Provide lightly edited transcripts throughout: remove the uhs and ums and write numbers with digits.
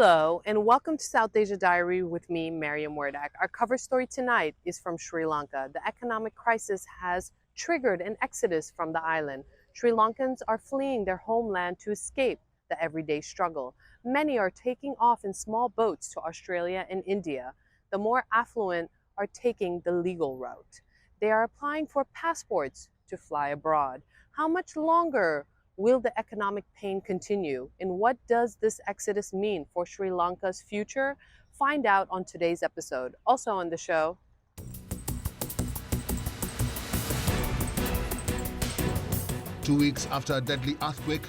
Hello, and welcome to South Asia Diary with me, Mariam Wardak. Our cover story tonight is from Sri Lanka. The economic crisis has triggered an exodus from the island. Sri Lankans are fleeing their homeland to escape the everyday struggle. Many are taking off in small boats to Australia and India. The more affluent are taking the legal route. They are applying for passports to fly abroad. How much longer will the economic pain continue? And what does this exodus mean for Sri Lanka's future? Find out on today's episode. Also on the show, 2 weeks after a deadly earthquake,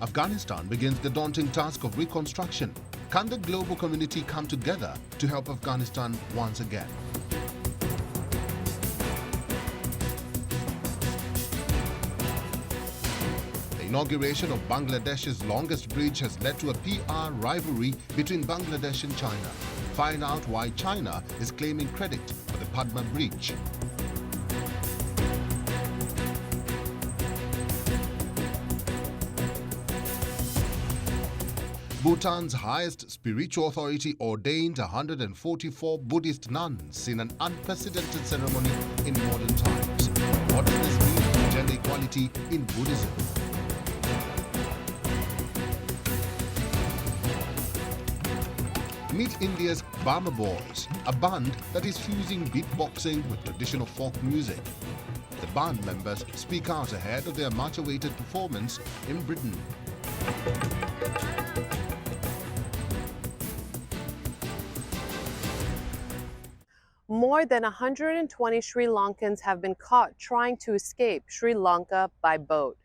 Afghanistan begins the daunting task of reconstruction. Can the global community come together to help Afghanistan once again? The inauguration of Bangladesh's longest bridge has led to a PR rivalry between Bangladesh and China. Find out why China is claiming credit for the Padma Bridge. Bhutan's highest spiritual authority ordained 144 Buddhist nuns in an unprecedented ceremony in modern times. What does this mean for gender equality in Buddhism? Meet India's Barma Boys, a band that is fusing beatboxing with traditional folk music. The band members speak out ahead of their much-awaited performance in Britain. more than 120 Sri Lankans have been caught trying to escape Sri Lanka by boat.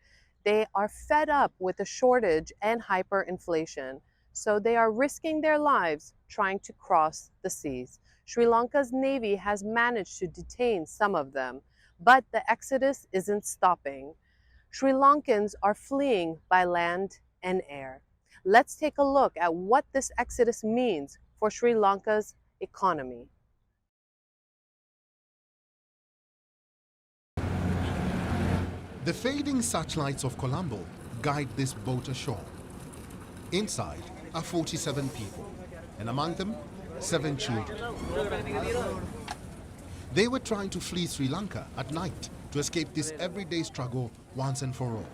They are fed up with the shortage and hyperinflation, so they are risking their lives trying to cross the seas. Sri Lanka's Navy has managed to detain some of them, but the exodus isn't stopping. Sri Lankans are fleeing by land and air. Let's take a look at what this exodus means for Sri Lanka's economy. The fading searchlights of Colombo guide this boat ashore. Inside are 47 people, and among them, 7 children. They were trying to flee Sri Lanka at night to escape this everyday struggle once and for all.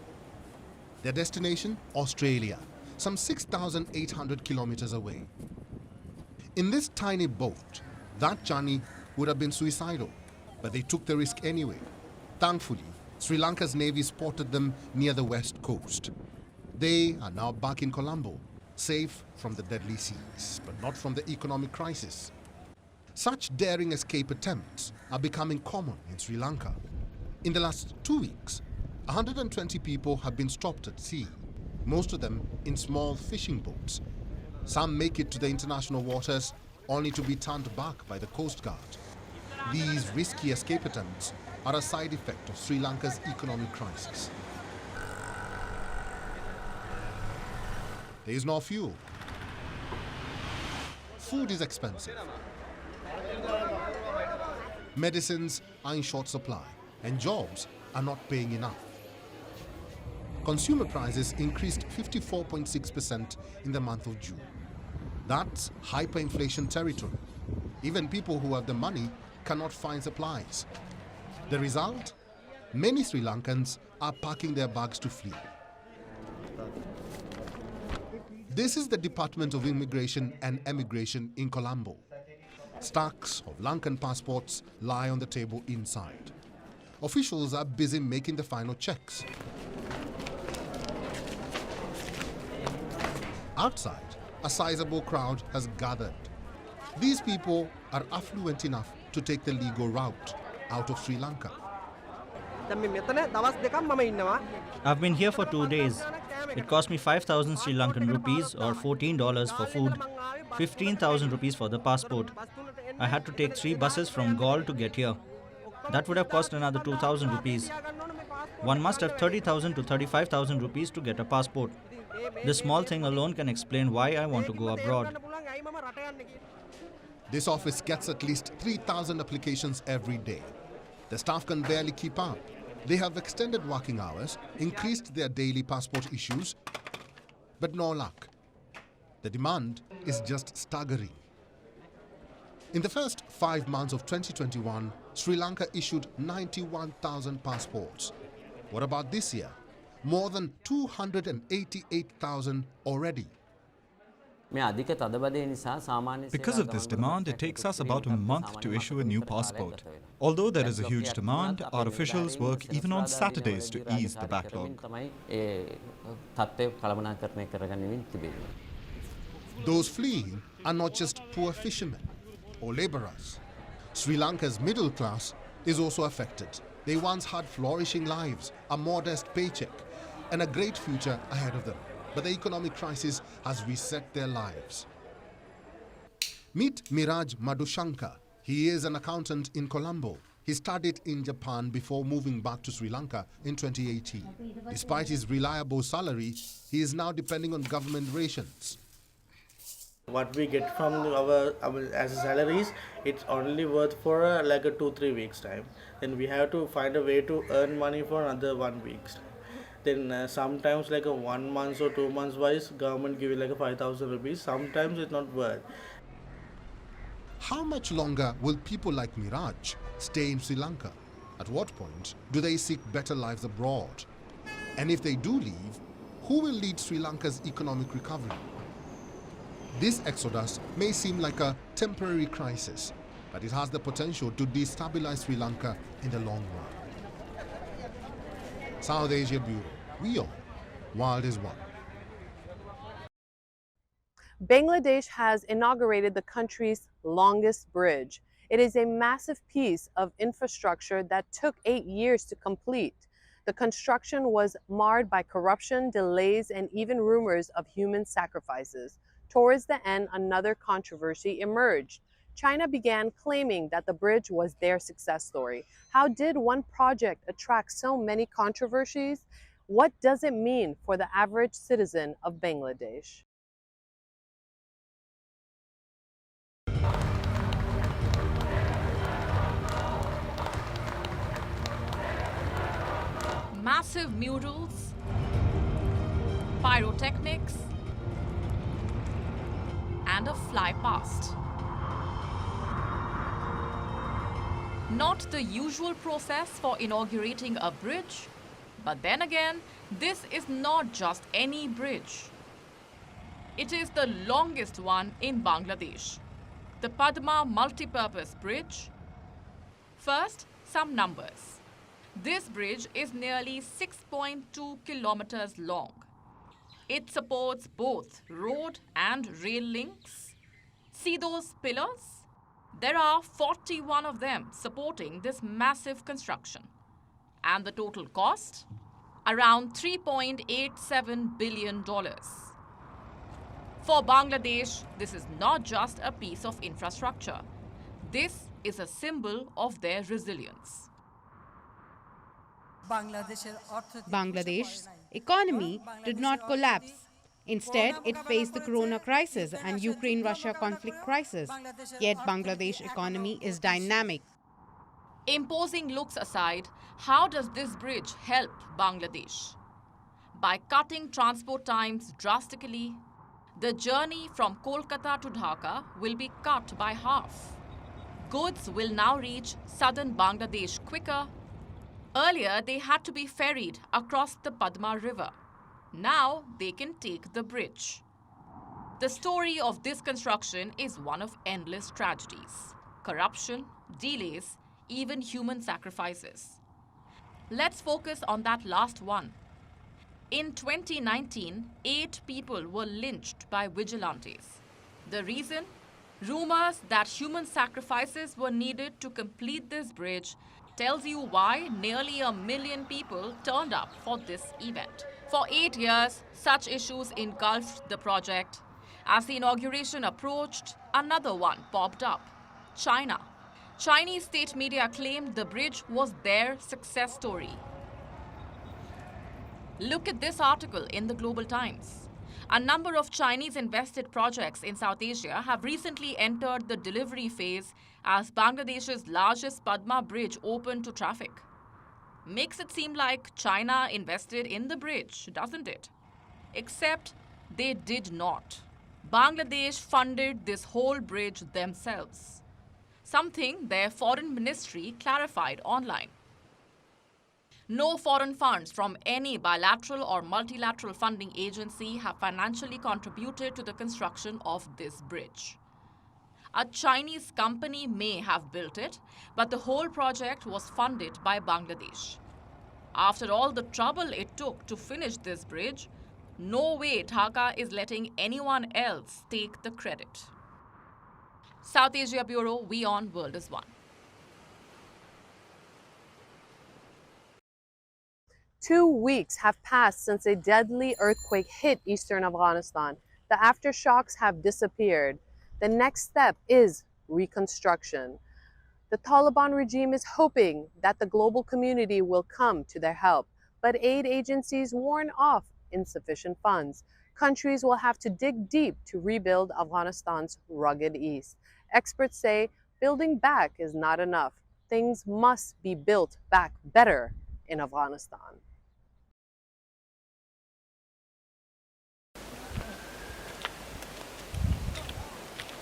Their destination, Australia, some 6,800 kilometers away. In this tiny boat, that journey would have been suicidal, but they took the risk anyway. Thankfully, Sri Lanka's Navy spotted them near the west coast. They are now back in Colombo, safe from the deadly seas, but not from the economic crisis. Such daring escape attempts are becoming common in Sri Lanka. In the last 2 weeks, 120 people have been stopped at sea, most of them in small fishing boats. Some make it to the international waters only to be turned back by the Coast Guard. These risky escape attempts are a side effect of Sri Lanka's economic crisis. There is no fuel. Food is expensive. Medicines are in short supply, and jobs are not paying enough. Consumer prices increased 54.6% in the month of June. That's hyperinflation territory. Even people who have the money cannot find supplies. The result? Many Sri Lankans are packing their bags to flee. This is the Department of Immigration and Emigration in Colombo. Stacks of Lankan passports lie on the table inside. Officials are busy making the final checks. Outside, a sizable crowd has gathered. These people are affluent enough to take the legal route out of Sri Lanka. I've been here for 2 days. It cost me 5,000 Sri Lankan rupees or $14 for food, 15,000 rupees for the passport. I had to take 3 buses from Gaul to get here. That would have cost another 2,000 rupees. One must have 30,000 to 35,000 rupees to get a passport. This small thing alone can explain why I want to go abroad. This office gets at least 3,000 applications every day. The staff can barely keep up. They have extended working hours, increased their daily passport issues, but no luck. The demand is just staggering. In the first 5 months of 2021, Sri Lanka issued 91,000 passports. What about this year? More than 288,000 already. Because of this demand, it takes us about a month to issue a new passport. Although there is a huge demand, our officials work even on Saturdays to ease the backlog. Those fleeing are not just poor fishermen or laborers. Sri Lanka's middle class is also affected. They once had flourishing lives, a modest paycheck, and a great future ahead of them. But the economic crisis has reset their lives. Meet Miraj Madhushankar. He is an accountant in Colombo. He studied in Japan before moving back to Sri Lanka in 2018. Despite his reliable salary, he is now depending on government rations. What we get from our as salaries, it's only worth for like a 2-3 weeks time. Then we have to find a way to earn money for another 1 week's time. Then sometimes like a 1 month or 2 months wise, government give you like a 5,000 rupees. Sometimes it's not worth. How much longer will people like Miraj stay in Sri Lanka? At what point do they seek better lives abroad? And if they do leave, who will lead Sri Lanka's economic recovery? This exodus may seem like a temporary crisis, but it has the potential to destabilize Sri Lanka in the long run. South Asia Bureau, WION, World is One. Bangladesh has inaugurated the country's longest bridge. It is a massive piece of infrastructure that took 8 years to complete. The construction was marred by corruption, delays, and even rumors of human sacrifices. Towards the end, another controversy emerged. China began claiming that the bridge was their success story. How did one project attract so many controversies? What does it mean for the average citizen of Bangladesh? Massive murals, pyrotechnics, and a fly past. Not the usual process for inaugurating a bridge, but then again, this is not just any bridge. It is the longest one in Bangladesh, the Padma Multipurpose Bridge. First, some numbers. This bridge is nearly 6.2 kilometers long. It supports both road and rail links. See those pillars? There are 41 of them supporting this massive construction. And the total cost? Around $3.87 billion. For Bangladesh, this is not just a piece of infrastructure. This is a symbol of their resilience. Bangladesh's economy did not collapse. Instead, it faced the corona crisis and Ukraine-Russia conflict crisis. Yet Bangladesh economy is dynamic. Imposing looks aside, how does this bridge help Bangladesh? By cutting transport times drastically, the journey from Kolkata to Dhaka will be cut by half. Goods will now reach southern Bangladesh quicker. Earlier, they had to be ferried across the Padma River. Now, they can take the bridge. The story of this construction is one of endless tragedies. Corruption, delays, even human sacrifices. Let's focus on that last one. In 2019, 8 people were lynched by vigilantes. The reason? Rumors that human sacrifices were needed to complete this bridge tells you why nearly 1 million people turned up for this event. For 8 years, such issues engulfed the project. As the inauguration approached, another one popped up: China. Chinese state media claimed the bridge was their success story. Look at this article in the Global Times. A number of Chinese-invested projects in South Asia have recently entered the delivery phase as Bangladesh's largest Padma bridge opened to traffic. Makes it seem like China invested in the bridge, doesn't it? Except they did not. Bangladesh funded this whole bridge themselves, something their foreign ministry clarified online. No foreign funds from any bilateral or multilateral funding agency have financially contributed to the construction of this bridge. A Chinese company may have built it, but the whole project was funded by Bangladesh. After all the trouble it took to finish this bridge, no way Dhaka is letting anyone else take the credit. South Asia Bureau, WION World is One. 2 weeks have passed since a deadly earthquake hit eastern Afghanistan. The aftershocks have disappeared. The next step is reconstruction. The Taliban regime is hoping that the global community will come to their help, but aid agencies warn off insufficient funds. Countries will have to dig deep to rebuild Afghanistan's rugged east. Experts say building back is not enough. Things must be built back better in Afghanistan.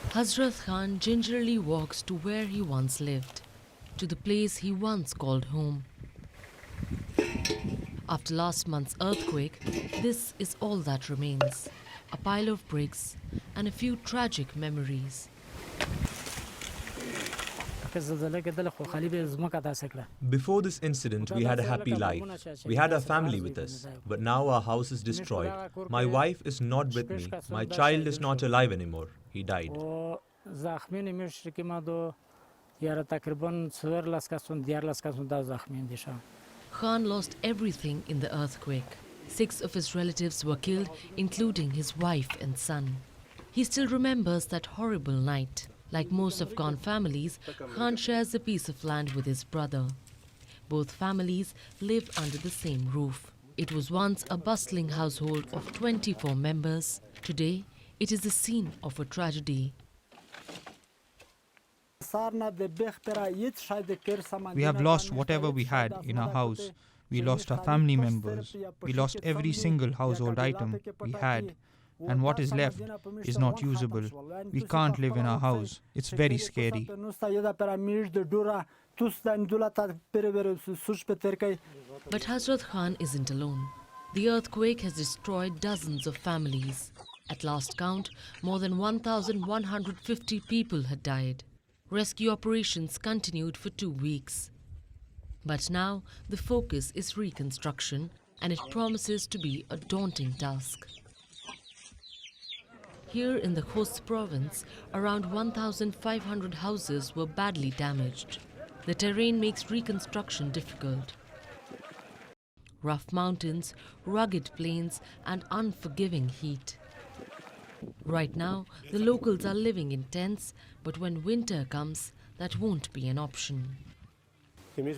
Hazrat Khan gingerly walks to where he once lived, to the place he once called home. After last month's earthquake, this is all that remains, a pile of bricks and a few tragic memories. Before this incident, we had a happy life. We had our family with us. But now our house is destroyed. My wife is not with me. My child is not alive anymore. He died. Khan lost everything in the earthquake. 6 of his relatives were killed, including his wife and son. He still remembers that horrible night. Like most Afghan families, Khan shares a piece of land with his brother. Both families live under the same roof. It was once a bustling household of 24 members. Today, it is the scene of a tragedy. We have lost whatever we had in our house. We lost our family members. We lost every single household item we had. And what is left is not usable. We can't live in our house. It's very scary. But Hazrat Khan isn't alone. The earthquake has destroyed dozens of families. At last count, more than 1,150 people had died. Rescue operations continued for 2 weeks. But now the focus is reconstruction, and it promises to be a daunting task. Here in the Khost province, around 1,500 houses were badly damaged. The terrain makes reconstruction difficult. Rough mountains, rugged plains, and unforgiving heat. Right now, the locals are living in tents, but when winter comes, that won't be an option. We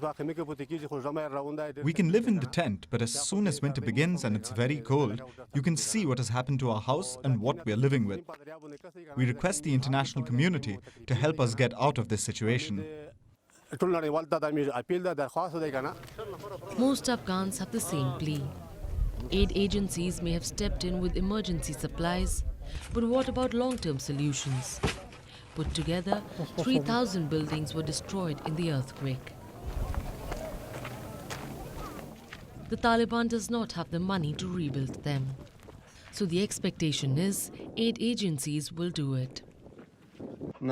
can live in the tent, but as soon as winter begins and it's very cold, you can see what has happened to our house and what we are living with. We request the international community to help us get out of this situation. Most Afghans have the same plea. Aid agencies may have stepped in with emergency supplies, but what about long-term solutions? Put together, 3,000 buildings were destroyed in the earthquake. The Taliban does not have the money to rebuild them. So the expectation is aid agencies will do it. We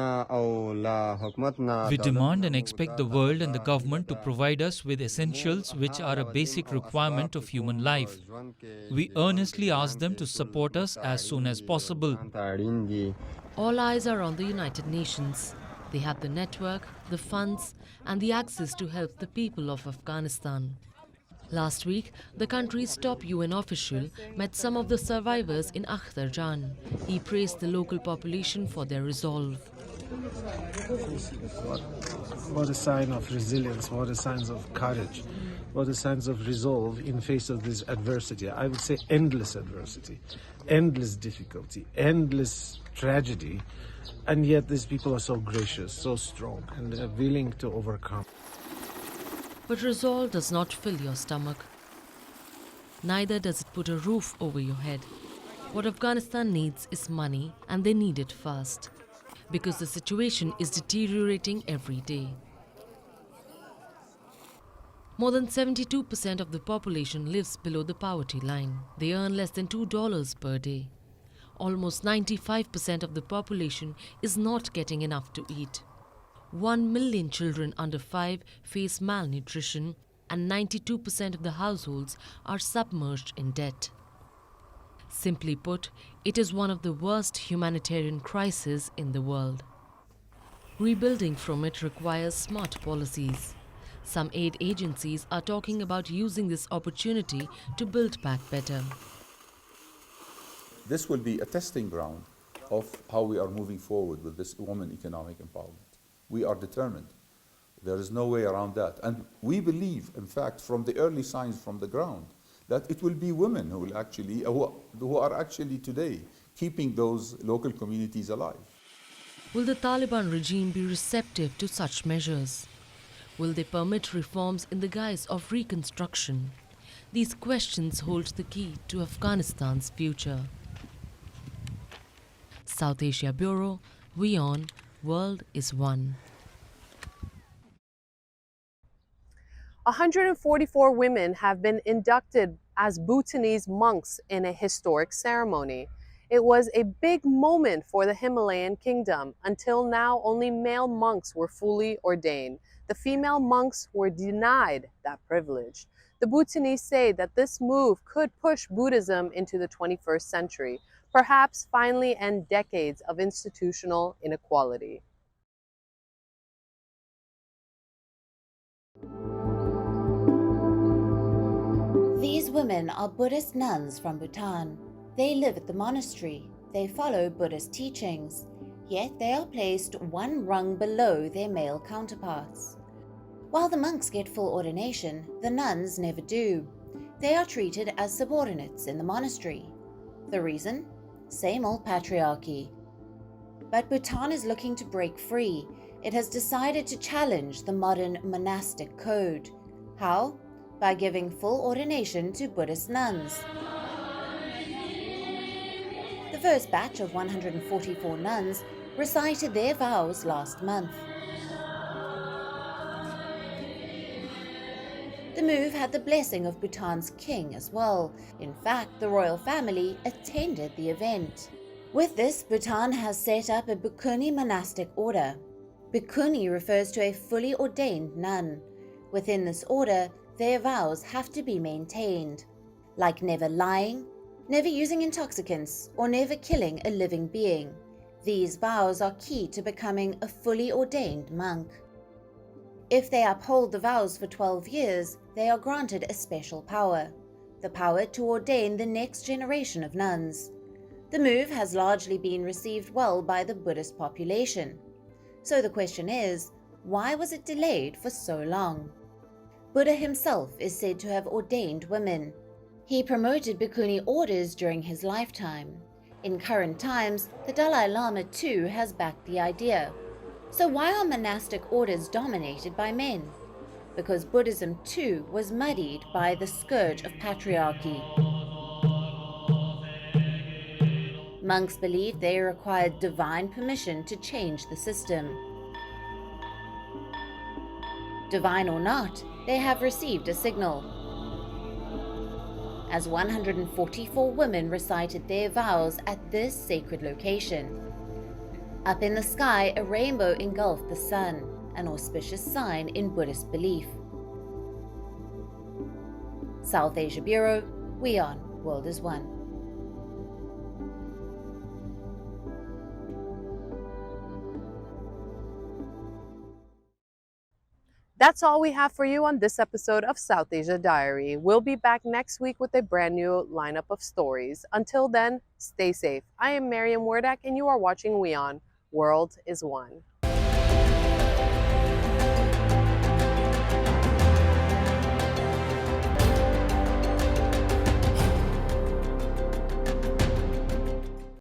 demand and expect the world and the government to provide us with essentials which are a basic requirement of human life. We earnestly ask them to support us as soon as possible. All eyes are on the United Nations. They have the network, the funds, and the access to help the people of Afghanistan. Last week, the country's top UN official met some of the survivors in Akhtarjan. He praised the local population for their resolve. What a sign of resilience, what a sign of courage, what a sign of resolve in face of this adversity. I would say endless adversity, endless difficulty, endless tragedy. And yet these people are so gracious, so strong, and willing to overcome. But resolve does not fill your stomach. Neither does it put a roof over your head. What Afghanistan needs is money, and they need it fast, because the situation is deteriorating every day. More than 72% of the population lives below the poverty line. They earn less than $2 per day. Almost 95% of the population is not getting enough to eat. 1 million children under 5 face malnutrition, and 92% of the households are submerged in debt. Simply put, it is one of the worst humanitarian crises in the world. Rebuilding from it requires smart policies. Some aid agencies are talking about using this opportunity to build back better. This will be a testing ground of how we are moving forward with this women economic empowerment. We are determined. There is no way around that. And we believe, in fact, from the early signs from the ground, that it will be women who will actually, who are actually today keeping those local communities alive. Will the Taliban regime be receptive to such measures? Will they permit reforms in the guise of reconstruction? These questions hold the key to Afghanistan's future. South Asia Bureau, WION, World is One. 144 women have been inducted as Bhutanese monks in a historic ceremony. It was a big moment for the Himalayan kingdom. Until now, only male monks were fully ordained. The female monks were denied that privilege. The Bhutanese say that this move could push Buddhism into the 21st century, perhaps finally end decades of institutional inequality. These women are Buddhist nuns from Bhutan. They live at the monastery. They follow Buddhist teachings, yet they are placed one rung below their male counterparts. While the monks get full ordination, the nuns never do. They are treated as subordinates in the monastery. The reason? Same old patriarchy. But Bhutan is looking to break free. It has decided to challenge the modern monastic code. How? By giving full ordination to Buddhist nuns. The first batch of 144 nuns recited their vows last month. The move had the blessing of Bhutan's king as well. In fact, the royal family attended the event. With this, Bhutan has set up a Bhikkhuni monastic order. Bhikkhuni refers to a fully ordained nun. Within this order, their vows have to be maintained, like never lying, never using intoxicants, or never killing a living being. These vows are key to becoming a fully ordained monk. If they uphold the vows for 12 years, they are granted a special power, the power to ordain the next generation of nuns. The move has largely been received well by the Buddhist population. So the question is, why was it delayed for so long? Buddha himself is said to have ordained women. He promoted Bhikkhuni orders during his lifetime. In current times, the Dalai Lama too has backed the idea. So why are monastic orders dominated by men? Because Buddhism too was muddied by the scourge of patriarchy. Monks believed they required divine permission to change the system. Divine or not, they have received a signal. As 144 women recited their vows at this sacred location. Up in the sky, a rainbow engulfed the sun, an auspicious sign in Buddhist belief. South Asia Bureau, WION, World is One. That's all we have for you on this episode of South Asia Diary. We'll be back next week with a brand new lineup of stories. Until then, stay safe. I am Mariam Werdak, and you are watching WION. World is One.